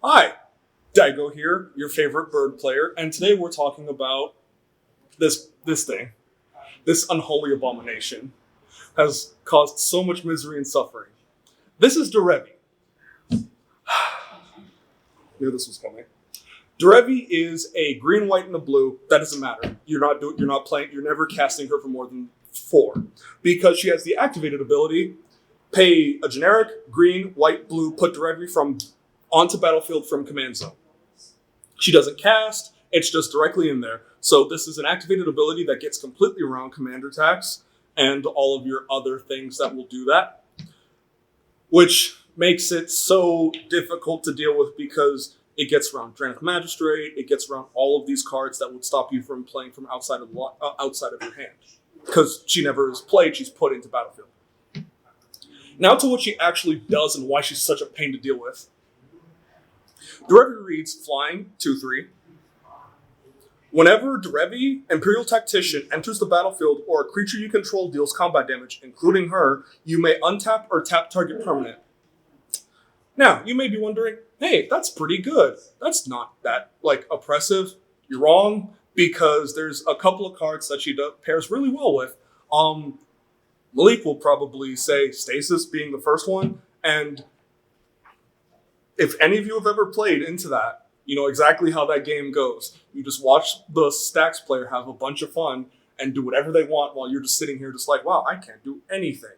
Hi, Daigo here, your favorite bird player, and today we're talking about this thing. This unholy abomination has caused so much misery and suffering. This is Derevi. Knew this was coming. Derevi is a green, white, and a blue. That doesn't matter. You're not playing. You're never casting her for more than 4 because she has the activated ability. Pay a generic green, white, blue. Put Derevi from onto battlefield from command zone. She doesn't cast. It's just directly in there. So this is an activated ability that gets completely around commander attacks and all of your other things that will do that, which makes it so difficult to deal with because it gets around Dranic Magistrate, it gets around all of these cards that would stop you from playing from outside of your hand. Because she never is played, she's put into battlefield. Now to what she actually does and why she's such a pain to deal with. Derevi reads Flying 2/3. Whenever Derevi, Imperial Tactician, enters the battlefield or a creature you control deals combat damage, including her, you may untap or tap target permanent. Now, you may be wondering, hey, that's pretty good. That's not that, oppressive. You're wrong, because there's a couple of cards that she pairs really well with. Malik will probably say Stasis being the first one, and if any of you have ever played into that, you know exactly how that game goes. You just watch the Stacks player have a bunch of fun and do whatever they want while you're just sitting here just like, wow, I can't do anything.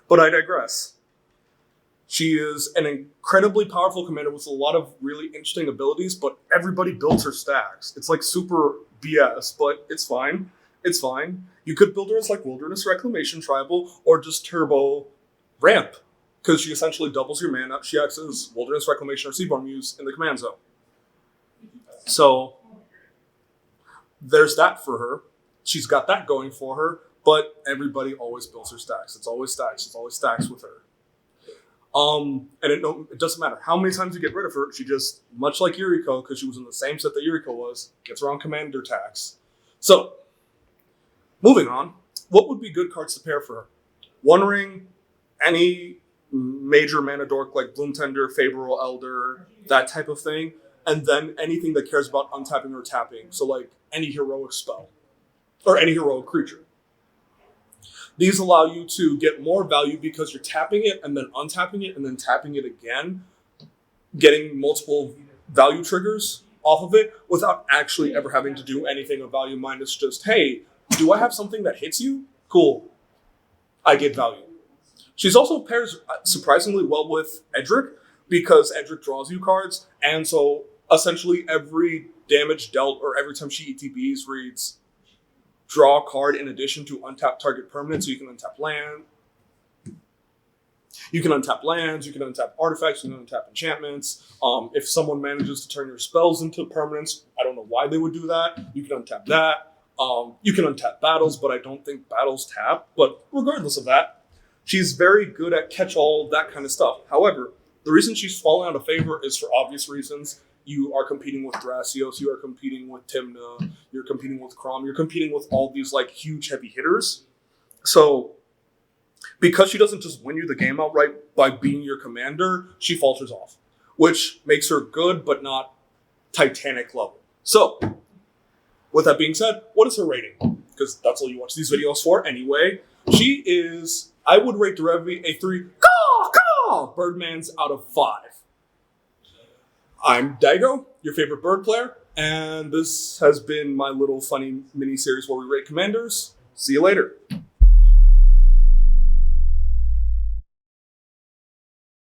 But I digress. She is an incredibly powerful commander with a lot of really interesting abilities, but everybody builds her stacks. It's like super BS, but it's fine. It's fine. You could build her as like Wilderness Reclamation Tribal or just Turbo Ramp, because she essentially doubles your mana. She acts as Wilderness Reclamation or Seaborn Muse in the command zone. So there's that for her. She's got that going for her, but everybody always builds her stacks. It's always stacks. It's always stacks with her. And it doesn't matter how many times you get rid of her. She just, much like Yuriko, because she was in the same set that Yuriko was, gets around commander attacks. So, moving on. What would be good cards to pair for her? One Ring, any major mana dork like Bloomtender, Favorable Elder, that type of thing, and then anything that cares about untapping or tapping, so like any heroic spell, or any heroic creature. These allow you to get more value because you're tapping it and then untapping it and then tapping it again, getting multiple value triggers off of it without actually ever having to do anything of value minus just, hey, do I have something that hits you? Cool. I get value. She's also pairs surprisingly well with Edric because Edric draws you cards, and so essentially every damage dealt or every time she ETBs reads draw a card in addition to untap target permanent, so you can untap land. You can untap lands, you can untap artifacts, you can untap enchantments. If someone manages to turn your spells into permanents, I don't know why they would do that. You can untap that. You can untap battles, but I don't think battles tap. But regardless of that, she's very good at catch-all, that kind of stuff. However, the reason she's fallen out of favor is for obvious reasons. You are competing with Thrasios, you are competing with Tymna, you're competing with Crom, you're competing with all these huge heavy hitters. So, because she doesn't just win you the game outright by being your commander, she falters off, which makes her good but not Titanic level. So, with that being said, what is her rating? Because that's all you watch these videos for anyway. She is, I would rate Derevi a 3 Birdmans out of 5. I'm Daigo, your favorite bird player, and this has been my little funny mini-series where we rate commanders. See you later.